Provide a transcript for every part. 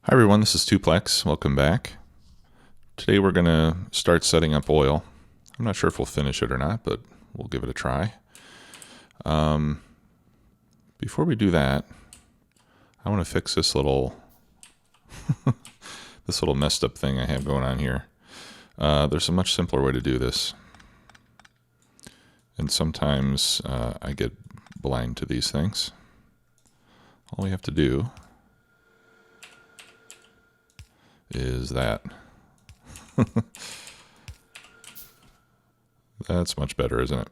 Hi everyone, this is Tuplex. Welcome back. Today we're going to start setting up oil. I'm not sure if we'll finish it or not, but we'll give it a try. Before we do that, I want to fix this little this little messed up thing I have going on here. There's a much simpler way to do this. And sometimes I get blind to these things. All we have to do is that. That's much better, isn't it?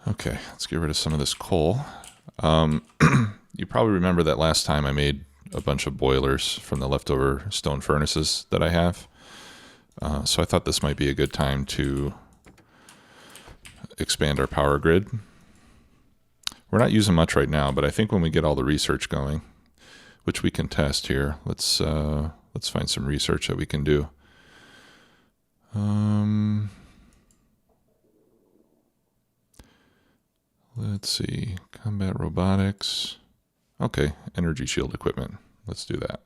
Okay, let's get rid of some of this coal. You probably remember that last time I made a bunch of boilers from the leftover stone furnaces that I have. So I thought this might be a good time to expand our power grid. We're not using much right now, but I think when we get all the research going, which we can test here, let's find some research that we can do. Let's see, combat robotics. Okay, energy shield equipment. Let's do that.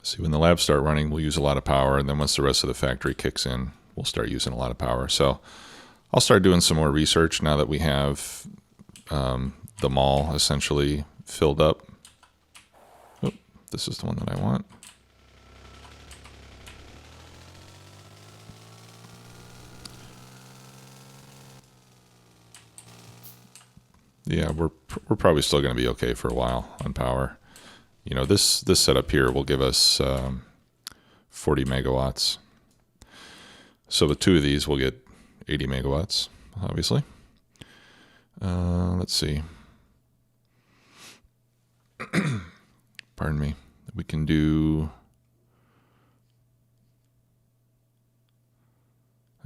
See, when the labs start running, we'll use a lot of power, and then once the rest of the factory kicks in, we'll start using a lot of power. So I'll start doing some more research now that we have the mall essentially filled up. Oh, this is the one that I want. Yeah, we're probably still going to be okay for a while on power. You know, this setup here will give us 40 megawatts. So with two of these, we'll get 80 megawatts, obviously. Let's see. Pardon me. We can do...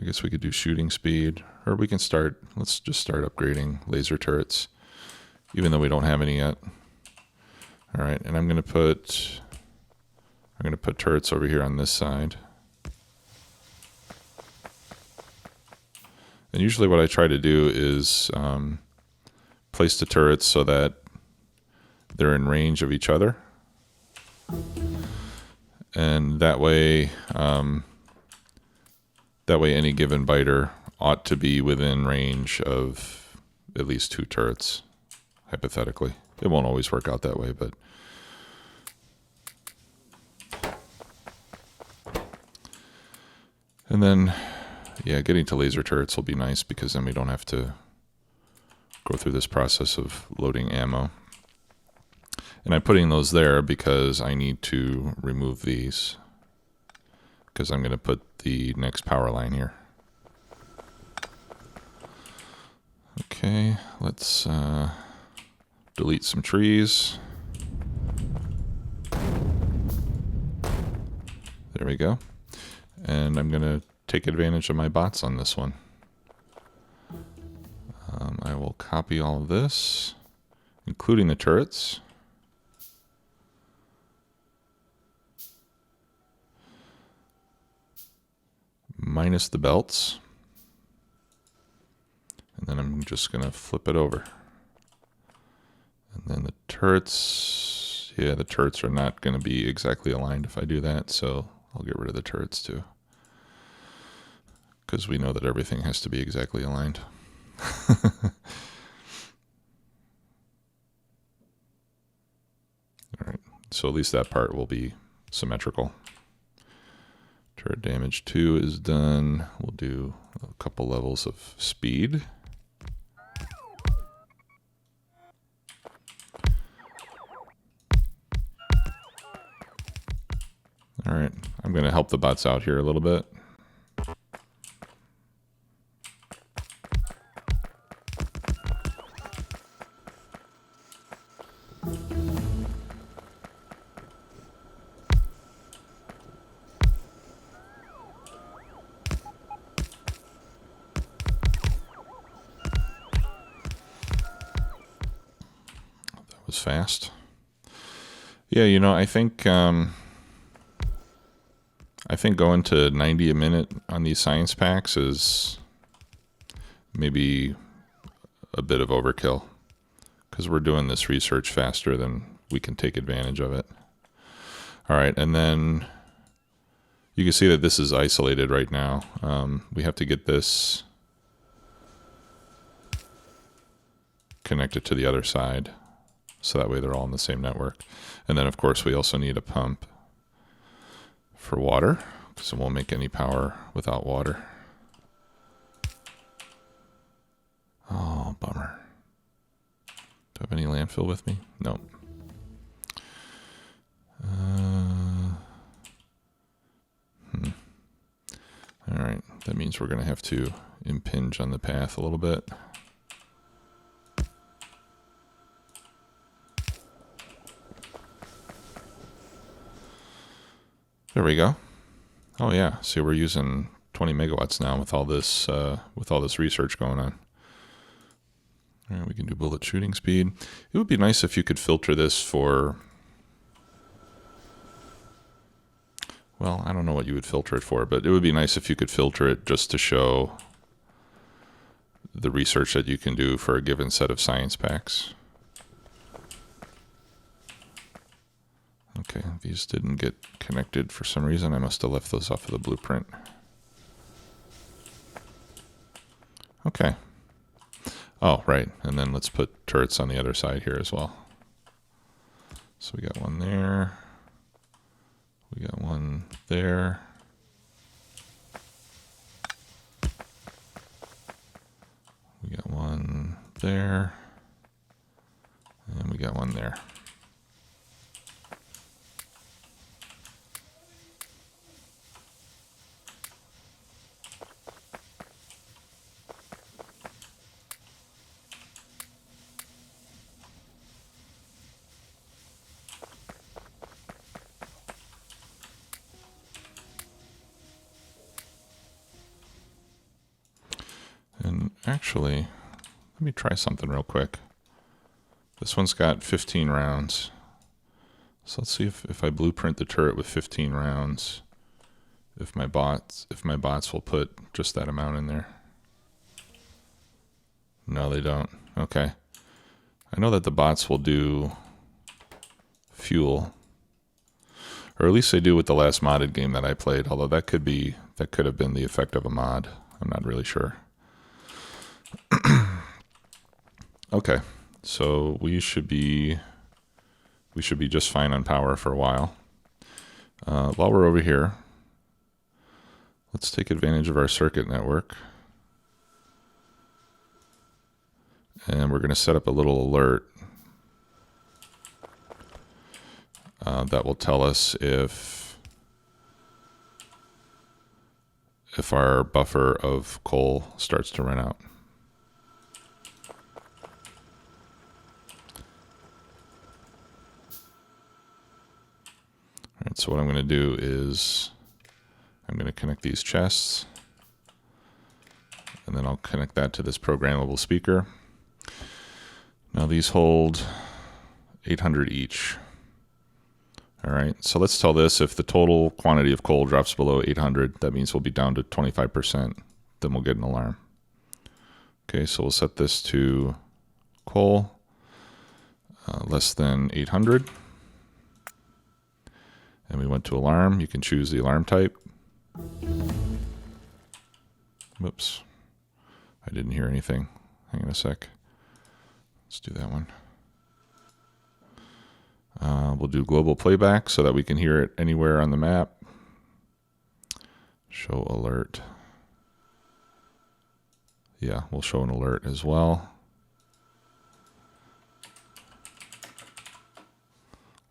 I guess we could do shooting speed, or we can start, let's just start upgrading laser turrets, even though we don't have any yet. All right, and I'm going to put turrets over here on this side. And usually what I try to do is place the turrets so that they're in range of each other. And that way any given biter ought to be within range of at least two turrets, hypothetically. It won't always work out that way, but... And then, yeah, getting to laser turrets will be nice because then we don't have to go through this process of loading ammo. And I'm putting those there because I need to remove these, because I'm going to put the next power line here. Okay, let's delete some trees. There we go. And I'm going to take advantage of my bots on this one. I will copy all of this, including the turrets. Minus the belts. And then I'm just going to flip it over. And then the turrets, yeah, the turrets are not going to be exactly aligned if I do that, so I'll get rid of the turrets too. Because we know that everything has to be exactly aligned. All right, so at least that part will be symmetrical. Turret damage 2 is done. We'll do a couple levels of speed. All right, I'm going to help the bots out here a little bit. Was fast. Yeah, you know, I think going to 90 a minute on these science packs is maybe a bit of overkill. because we're doing this research faster than we can take advantage of it. All right, and then you can see that this is isolated right now. We have to get this connected to the other side, so that way they're all on the same network. And then, of course, we also need a pump for water, because it won't make any power without water. Oh, bummer. Do I have any landfill with me? No. All right, that means we're going to have to impinge on the path a little bit. There we go. Oh yeah, see, we're using 20 megawatts now with all this research going on. All right, we can do bullet shooting speed. It would be nice if you could filter this for, well, I don't know what you would filter it for, but it would be nice if you could filter it just to show the research that you can do for a given set of science packs. Okay, these didn't get connected for some reason. I must have left those off of the blueprint. Okay. Oh, right. And then let's put turrets on the other side here as well. So we got one there. We got one there. We got one there. And we got one there. And actually, let me try something real quick. This one's got 15 rounds. So let's see if I blueprint the turret with 15 rounds, if my bots will put just that amount in there. No, they don't. Okay. I know that the bots will do fuel, or at least they do with the last modded game that I played, although that could have been the effect of a mod. I'm not really sure. Okay, so we should be just fine on power for a while. While we're over here, let's take advantage of our circuit network, and we're going to set up a little alert that will tell us if our buffer of coal starts to run out. All right, so what I'm going to do is I'm going to connect these chests, and then I'll connect that to this programmable speaker. Now these hold 800 each. All right, so let's tell this if the total quantity of coal drops below 800, that means we'll be down to 25%. Then we'll get an alarm. Okay, so we'll set this to coal less than 800. And we went to alarm. You can choose the alarm type. Whoops. I didn't hear anything. Hang on a sec. Let's do that one. We'll do global playback so that we can hear it anywhere on the map. Show alert. Yeah, we'll show an alert as well.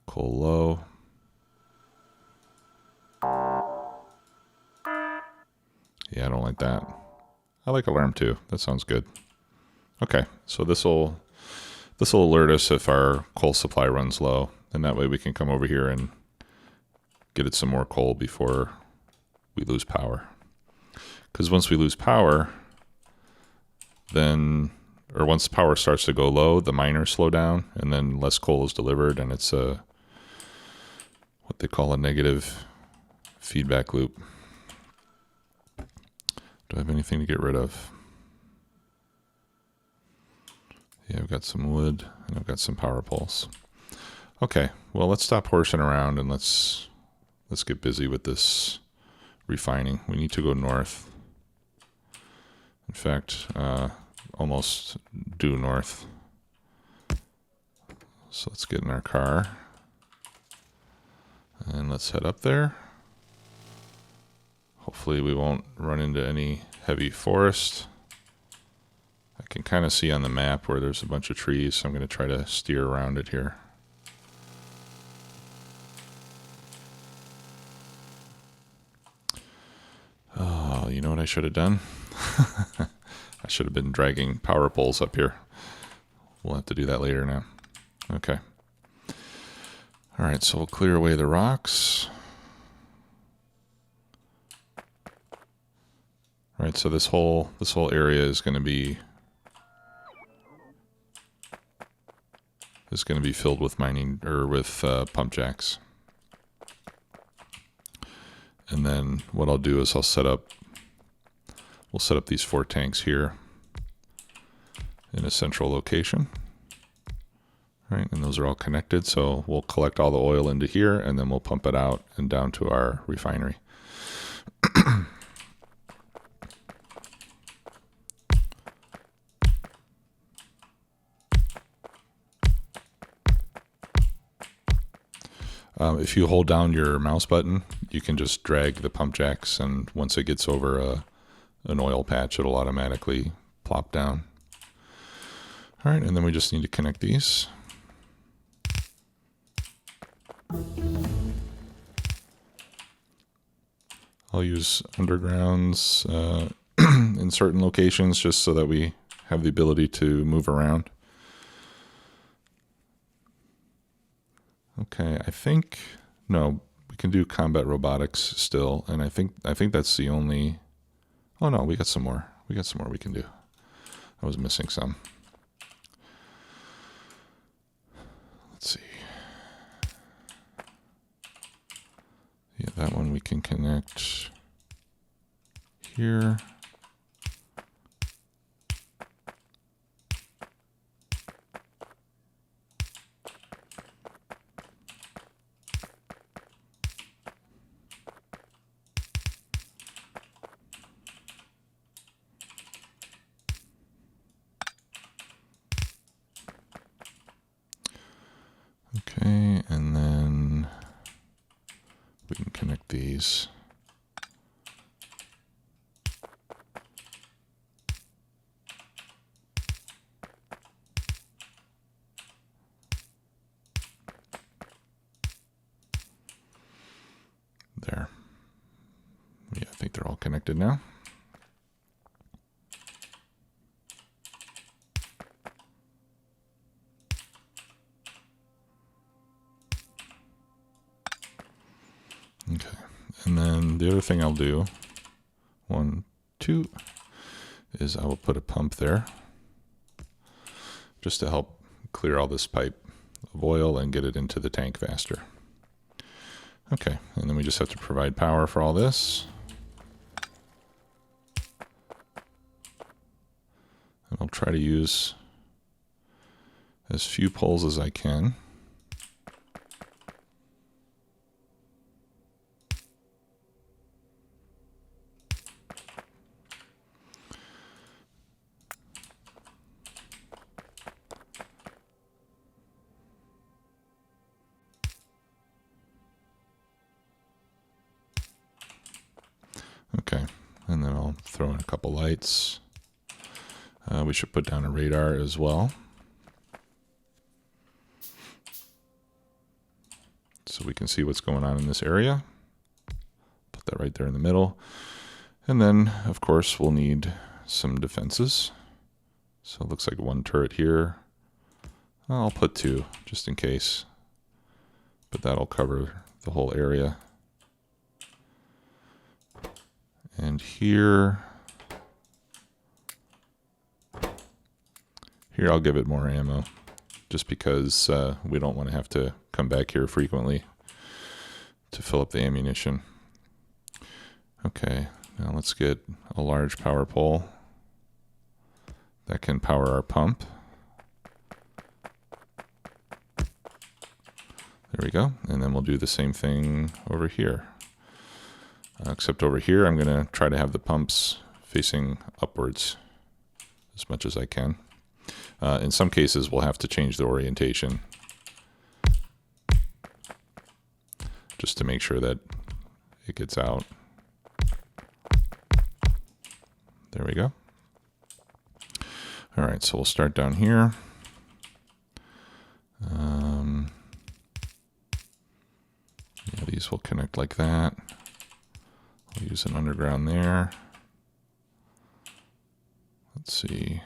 Coal low. Yeah, I don't like that. I like alarm too. That sounds good. Okay, so this will alert us if our coal supply runs low, and that way we can come over here and get it some more coal before we lose power. Because once we lose power, once power starts to go low, the miners slow down, and then less coal is delivered, and it's what they call a negative feedback loop. Do I have anything to get rid of? Yeah, I've got some wood and I've got some power poles. Okay, well, let's stop horsing around and let's get busy with this refining. We need to go north. In fact, almost due north. So let's get in our car and let's head up there. Hopefully we won't run into any heavy forest. I can kind of see on the map where there's a bunch of trees, so I'm going to try to steer around it here. Oh, you know what I should have done? I should have been dragging power poles up here. We'll have to do that later now. Okay. All right, so we'll clear away the rocks. All right, so this whole area is going to be filled with mining or with pump jacks. And then what I'll do is we'll set up these 4 tanks here in a central location. All right, and those are all connected, so we'll collect all the oil into here and then we'll pump it out and down to our refinery. If you hold down your mouse button, you can just drag the pump jacks, and once it gets over an oil patch, it'll automatically plop down. All right, and then we just need to connect these. I'll use undergrounds in certain locations just so that we have the ability to move around. Okay, no, we can do combat robotics still, and I think that's the only. Oh no, we got some more. We can do. I was missing some. Let's see. Yeah, that one we can connect here. Okay, and then we can connect these. There. Yeah, I think they're all connected now. Okay, and then the other thing I'll do, 1, 2, is I will put a pump there just to help clear all this pipe of oil and get it into the tank faster. Okay, and then we just have to provide power for all this. And I'll try to use as few poles as I can. Okay, and then I'll throw in a couple lights. We should put down a radar as well, so we can see what's going on in this area. Put that right there in the middle. And then, of course, we'll need some defenses. So it looks like 1 turret here. I'll put 2, just in case. But that'll cover the whole area. And here I'll give it more ammo, just because we don't want to have to come back here frequently to fill up the ammunition. Okay, now let's get a large power pole that can power our pump. There we go. And then we'll do the same thing over here. Except over here, I'm going to try to have the pumps facing upwards as much as I can. In some cases, we'll have to change the orientation just to make sure that it gets out. There we go. All right, so we'll start down here. Yeah, these will connect like that. I'll use an underground there. Let's see.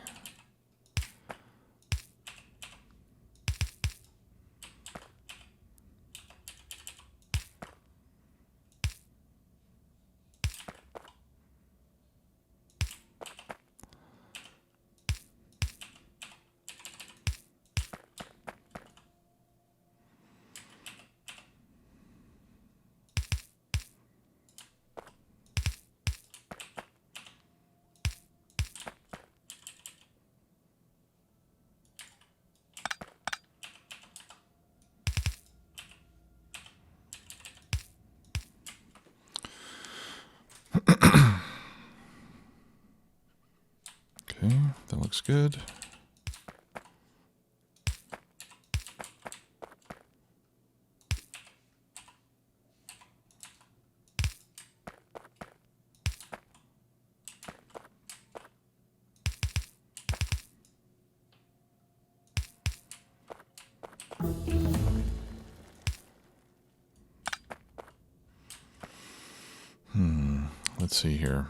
Okay, that looks good. Let's see here.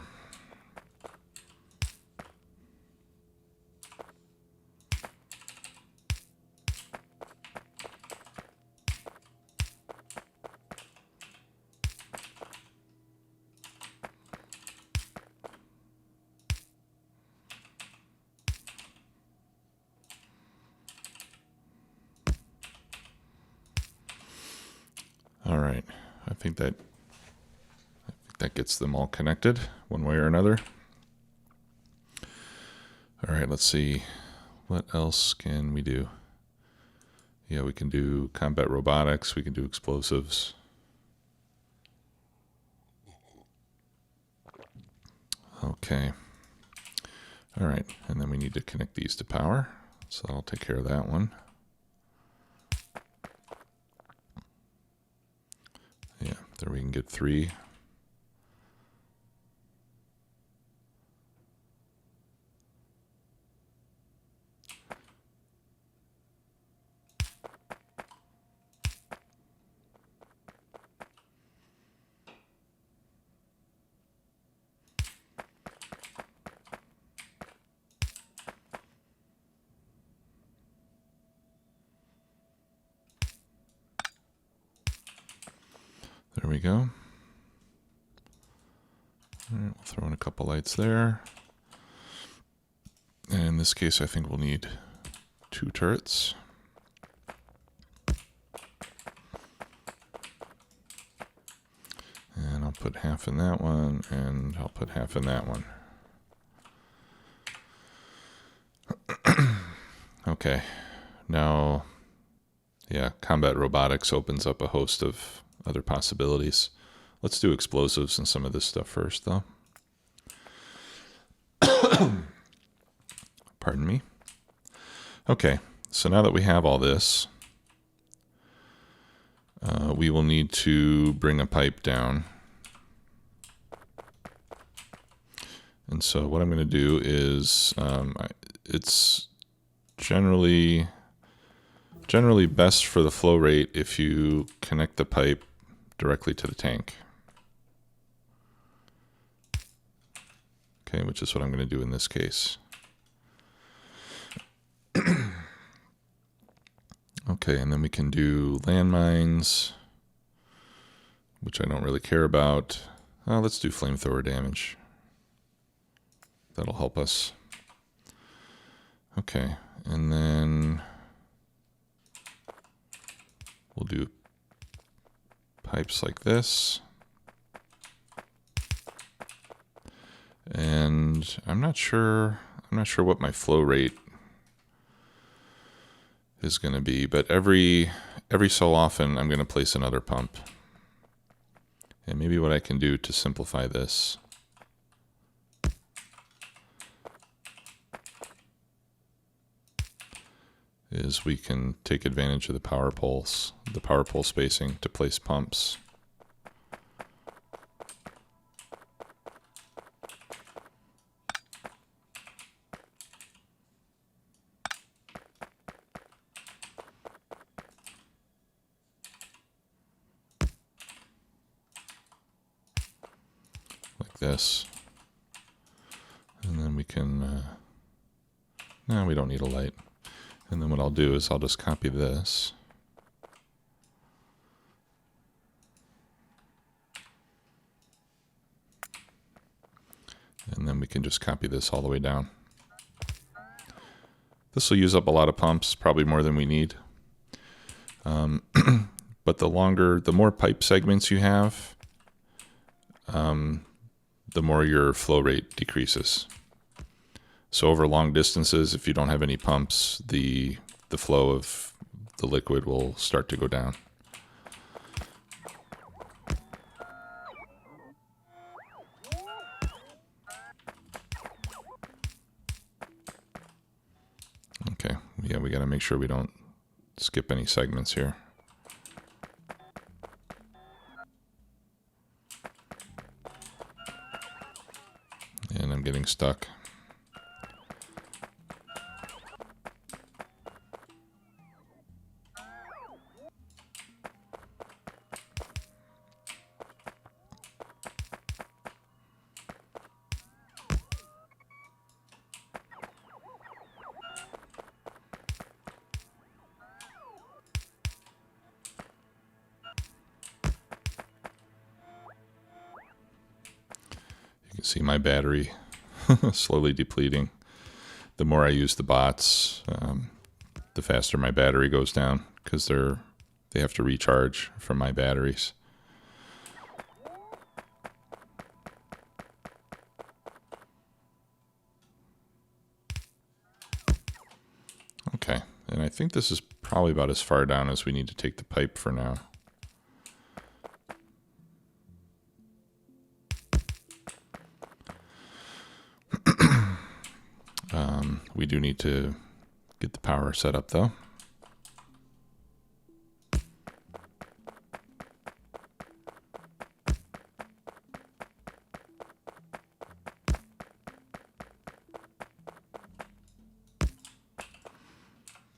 All right, I think that gets them all connected one way or another. All right, let's see. What else can we do? Yeah, we can do combat robotics. We can do explosives. Okay. All right, and then we need to connect these to power. So I'll take care of that one. Yeah, there we can get 3. There we go. All right, we'll throw in a couple lights there. And in this case, I think we'll need 2 turrets. And I'll put half in that one, and I'll put half in that one. Okay, now, yeah, combat robotics opens up a host of other possibilities. Let's do explosives and some of this stuff first, though. Pardon me. Okay, so now that we have all this, we will need to bring a pipe down. And so what I'm going to do is, it's generally best for the flow rate if you connect the pipe directly to the tank. Okay, which is what I'm going to do in this case. Okay, and then we can do landmines, which I don't really care about. Let's do flamethrower damage. That'll help us. Okay, and then we'll do pipes like this. And I'm not sure what my flow rate is going to be. But every so often, I'm going to place another pump. And maybe what I can do to simplify this is we can take advantage of the power pole spacing to place pumps. Like this. And then we can, no, we don't need a light. And then what I'll do is I'll just copy this. And then we can just copy this all the way down. This will use up a lot of pumps, probably more than we need. But the more pipe segments you have, the more your flow rate decreases. So over long distances, if you don't have any pumps, the flow of the liquid will start to go down. Okay, yeah, we got to make sure we don't skip any segments here. And I'm getting stuck. You can see my battery slowly depleting. The more I use the bots, the faster my battery goes down because they have to recharge from my batteries. Okay, and I think this is probably about as far down as we need to take the pipe for now. We do need to get the power set up though.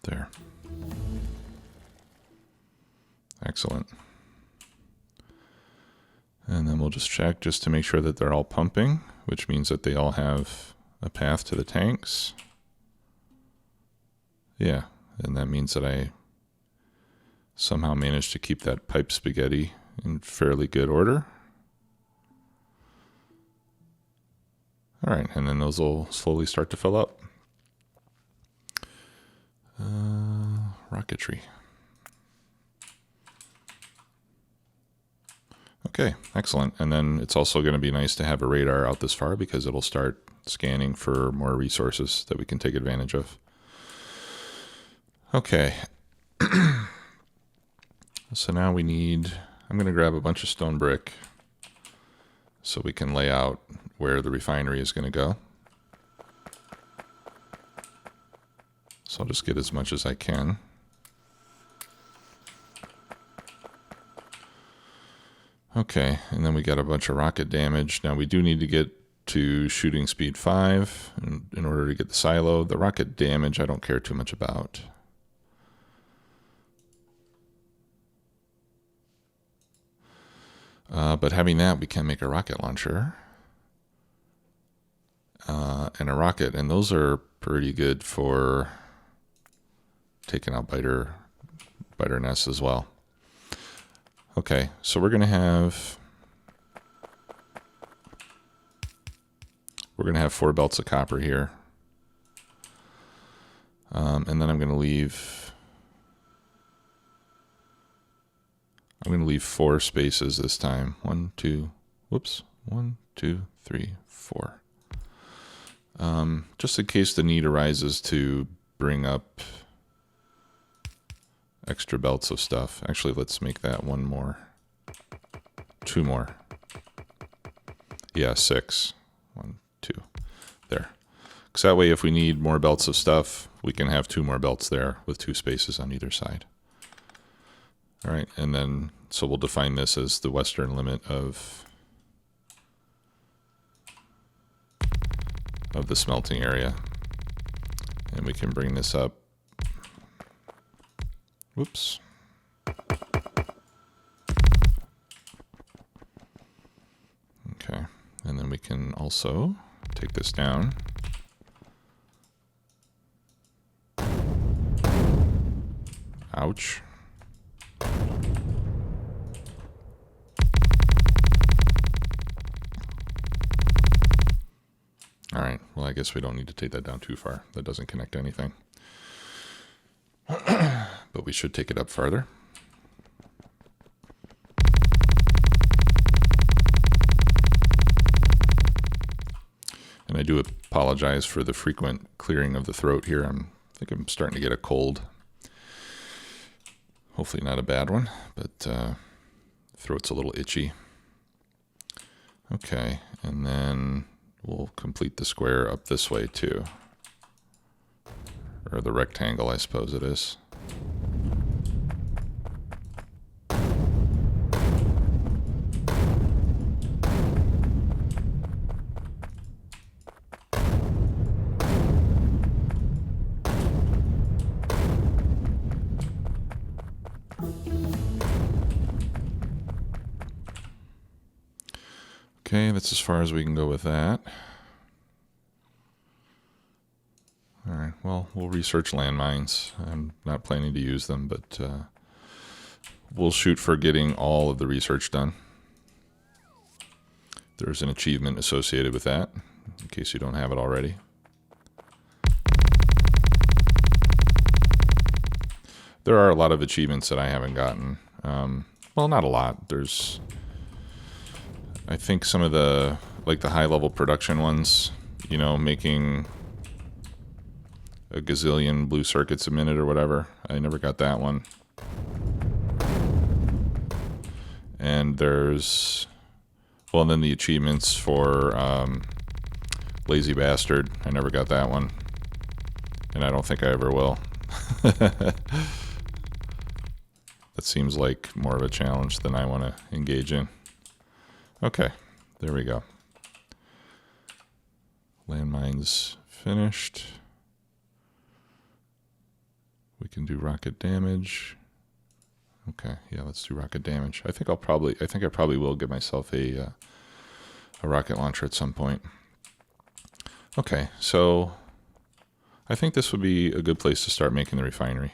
There. Excellent. And then we'll just check just to make sure that they're all pumping, which means that they all have a path to the tanks. Yeah, and that means that I somehow managed to keep that pipe spaghetti in fairly good order. All right, and then those will slowly start to fill up. Rocketry. Okay, excellent. And then it's also going to be nice to have a radar out this far because it'll start scanning for more resources that we can take advantage of. Okay. So now we need, I'm going to grab a bunch of stone brick so we can lay out where the refinery is going to go. So I'll just get as much as I can. Okay, and then we got a bunch of rocket damage. Now we do need to get to shooting speed 5 in order to get the silo. The rocket damage I don't care too much about. But having that, we can make a rocket launcher and a rocket, and those are pretty good for taking out biter nests as well. Okay, so we're gonna have 4 belts of copper here, and then I'm gonna leave 4 spaces this time. 1, 2, 3, 4. Just in case the need arises to bring up extra belts of stuff. Actually, let's make that one more. 2 more. Yeah, 6. 1, 2. There. Because that way, if we need more belts of stuff, we can have 2 more belts there with 2 spaces on either side. All right, and then, so we'll define this as the western limit of the smelting area. And we can bring this up. Whoops. Okay, and then we can also take this down. Ouch. All right, well, I guess we don't need to take that down too far. That doesn't connect to anything. But we should take it up farther. And I do apologize for the frequent clearing of the throat here. I think I'm starting to get a cold. Hopefully not a bad one, but throat's a little itchy. Okay, and then we'll complete the square up this way too. Or the rectangle, I suppose it is. Okay, that's as far as we can go with that. All right, well, we'll research landmines. I'm not planning to use them, but we'll shoot for getting all of the research done. There's an achievement associated with that, in case you don't have it already. There are a lot of achievements that I haven't gotten. Well, not a lot. There's, I think some of the, like the high-level production ones, you know, making a gazillion blue circuits a minute or whatever. I never got that one. And there's, well, and then the achievements for Lazy Bastard. I never got that one. And I don't think I ever will. That seems like more of a challenge than I want to engage in. Okay, there we go. Landmines finished. We can do rocket damage. Okay, yeah, let's do rocket damage. I think I probably will get myself a rocket launcher at some point. Okay, so I think this would be a good place to start making the refinery.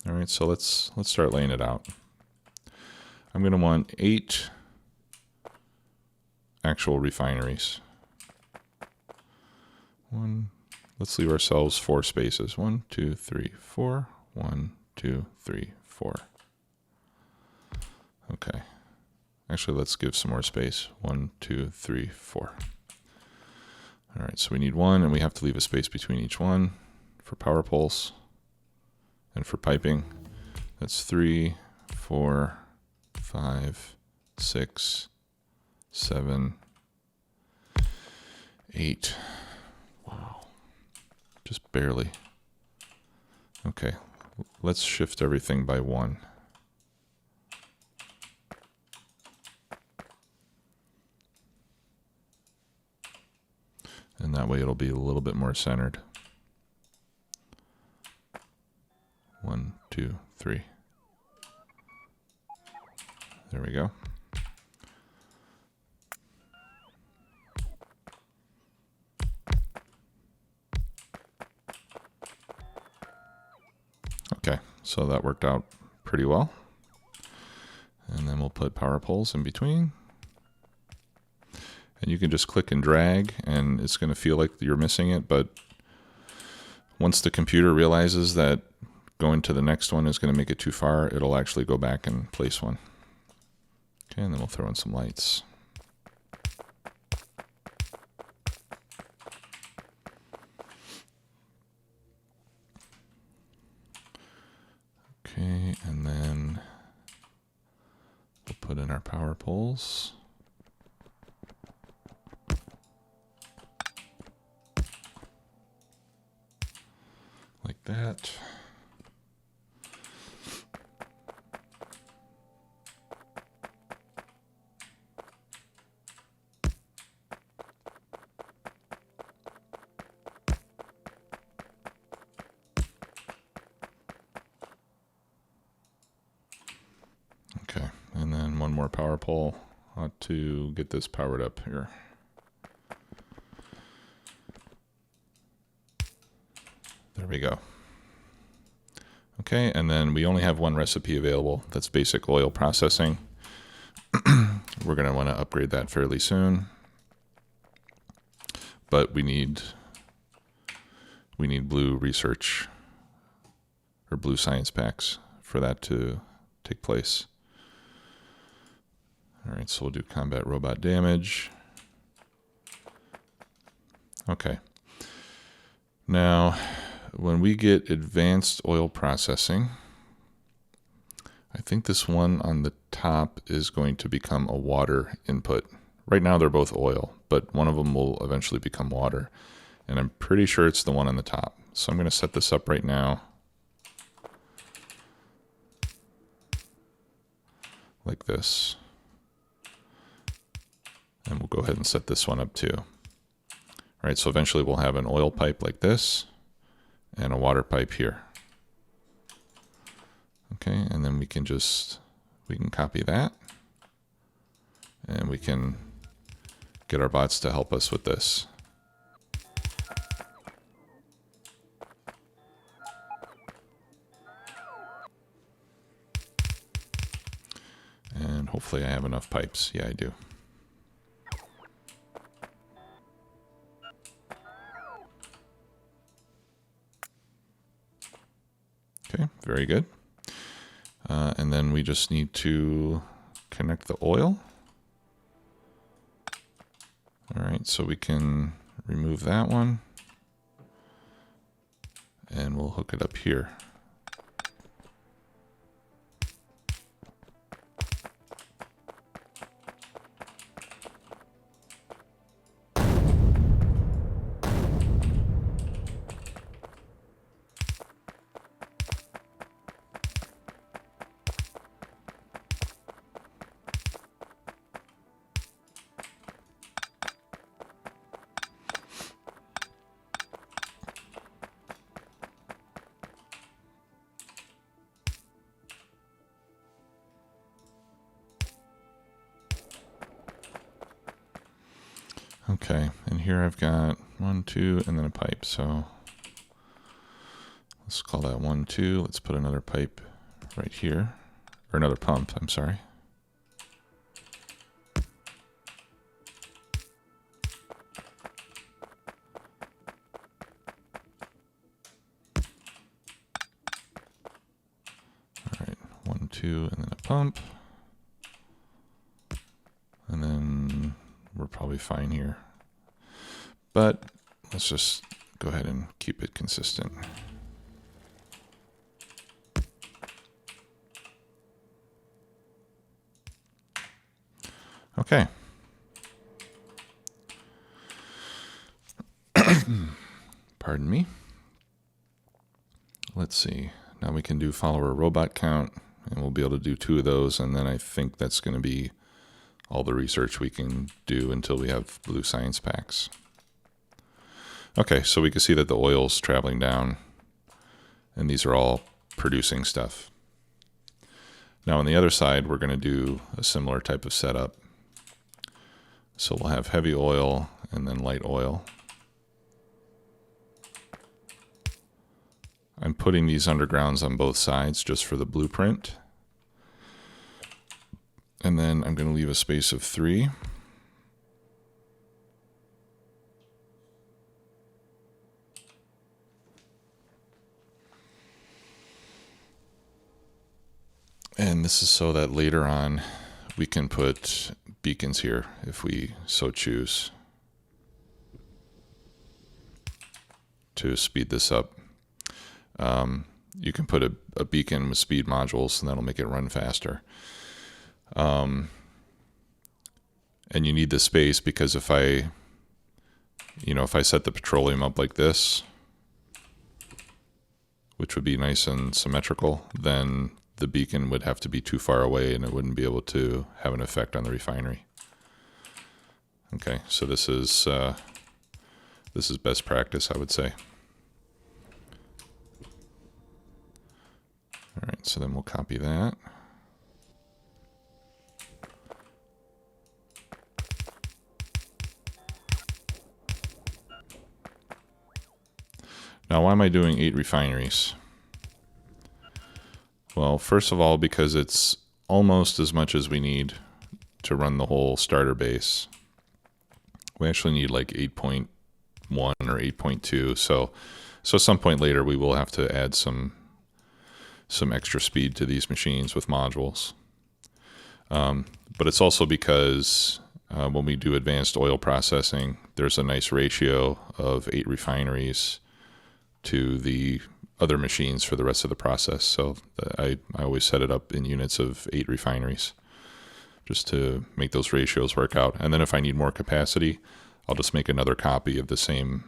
All right, so let's start laying it out. I'm going to want 8 actual refineries. Let's leave ourselves 4 spaces. 1, 2, 3, 4. 1, 2, 3, 4. Okay. Actually, let's give some more space. 1, 2, 3, 4. All right, so we need 1, and we have to leave a space between each one for power poles and for piping. That's 3, 4, 5, 6, 7, 8. Wow. Just barely. Okay, let's shift everything by 1. And that way it'll be a little bit more centered. 1, 2, 3. There we go. Okay, so that worked out pretty well. And then we'll put power poles in between. And you can just click and drag, and it's going to feel like you're missing it, but once the computer realizes that going to the next one is going to make it too far, it'll actually go back and place one. Okay, and then we'll throw in some lights. Okay, and then we'll put in our power poles. Like that. Okay, and then one more power pole to get this powered up here. There we go. Okay, and then we only have one recipe available. That's basic oil processing. We're going to want to upgrade that fairly soon. But we need blue research or blue science packs for that to take place. All right, so we'll do combat robot damage. Okay. Now, when we get advanced oil processing, I think this one on the top is going to become a water input. Right now they're both oil, but one of them will eventually become water. And I'm pretty sure it's the one on the top. So I'm going to set this up right now. Like this. And we'll go ahead and set this one up too. All right, so eventually we'll have an oil pipe like this and a water pipe here. Okay, and then we can copy that. And we can get our bots to help us with this. And hopefully I have enough pipes. Yeah, I do. Okay, very good. And then we just need to connect the oil. All right, so we can remove that one. And we'll hook it up here. Okay, and here I've got 1, 2, and then a pipe. So let's call that 1, 2. Let's put another pipe right here, or another pump, I'm sorry. All right, 1, 2, and then a pump. And then we're probably fine here. But let's just go ahead and keep it consistent. Okay. Pardon me. Let's see. Now we can do follower robot count, and we'll be able to do 2 of those, and then I think that's going to be all the research we can do until we have blue science packs. Okay, so we can see that the oil's traveling down, and these are all producing stuff. Now on the other side, we're going to do a similar type of setup. So we'll have heavy oil and then light oil. I'm putting these undergrounds on both sides just for the blueprint. And then I'm going to leave a space of 3. And this is so that later on we can put beacons here if we so choose to speed this up. you can put a beacon with speed modules, and that'll make it run faster. And you need the space because if I set the petroleum up like this, which would be nice and symmetrical, then the beacon would have to be too far away and it wouldn't be able to have an effect on the refinery. Okay, so this is best practice, I would say. All right, so then we'll copy that. Now, why am I doing 8 refineries? Well, first of all, because it's almost as much as we need to run the whole starter base. We actually need like 8.1 or 8.2. So at some point later, we will have to add some extra speed to these machines with modules. But it's also because when we do advanced oil processing, there's a nice ratio of 8 refineries to the other machines for the rest of the process. So I always set it up in units of 8 refineries just to make those ratios work out. And then if I need more capacity, I'll just make another copy of the same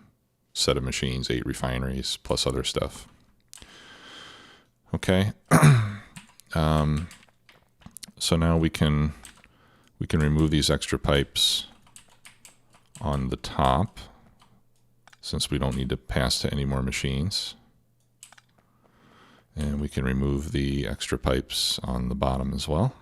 set of machines, 8 refineries plus other stuff. Okay. So now we can remove these extra pipes on the top, since we don't need to pass to any more machines. And we can remove the extra pipes on the bottom as well.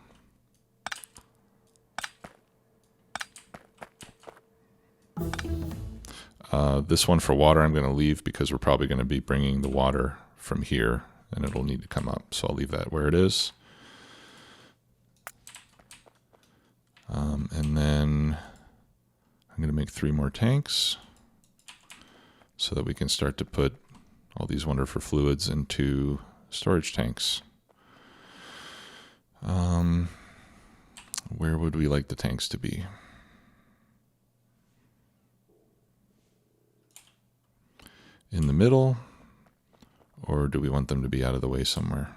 This one for water I'm going to leave because we're probably going to be bringing the water from here and it'll need to come up. So I'll leave that where it is. And then I'm going to make 3 more tanks so that we can start to put all these wonderful fluids into storage tanks. Where would we like the tanks to be? In the middle, or do we want them to be out of the way somewhere?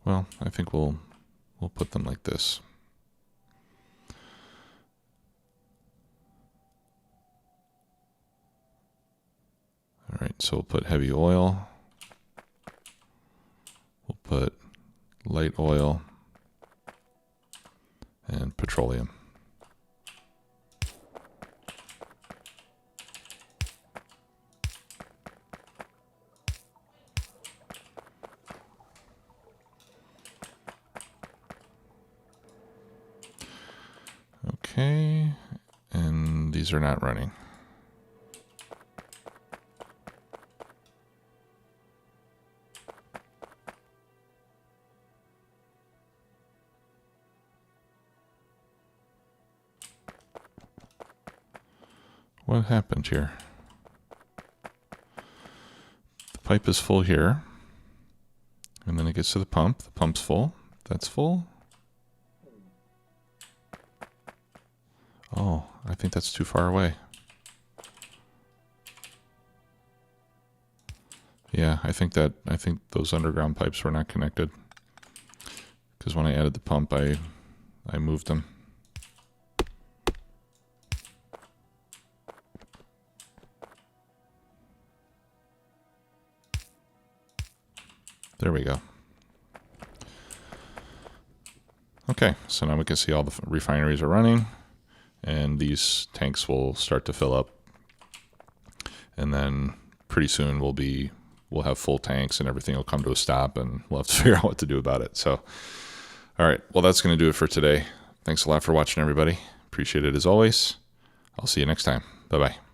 Well, I think we'll put them like this. All right, so we'll put heavy oil. We'll put light oil and petroleum. Okay, and these are not running. What happened here? The pipe is full here, and then it gets to the pump. The pump's full. That's full. Oh, I think that's too far away. Yeah, I think those underground pipes were not connected, because when I added the pump, I moved them. There we go. Okay, so now we can see all the refineries are running, and these tanks will start to fill up, and then pretty soon we'll have full tanks and everything will come to a stop, and we'll have to figure out what to do about it. So, all right, well, that's going to do it for today. Thanks a lot for watching, everybody. Appreciate it as always. I'll see you next time. Bye-bye.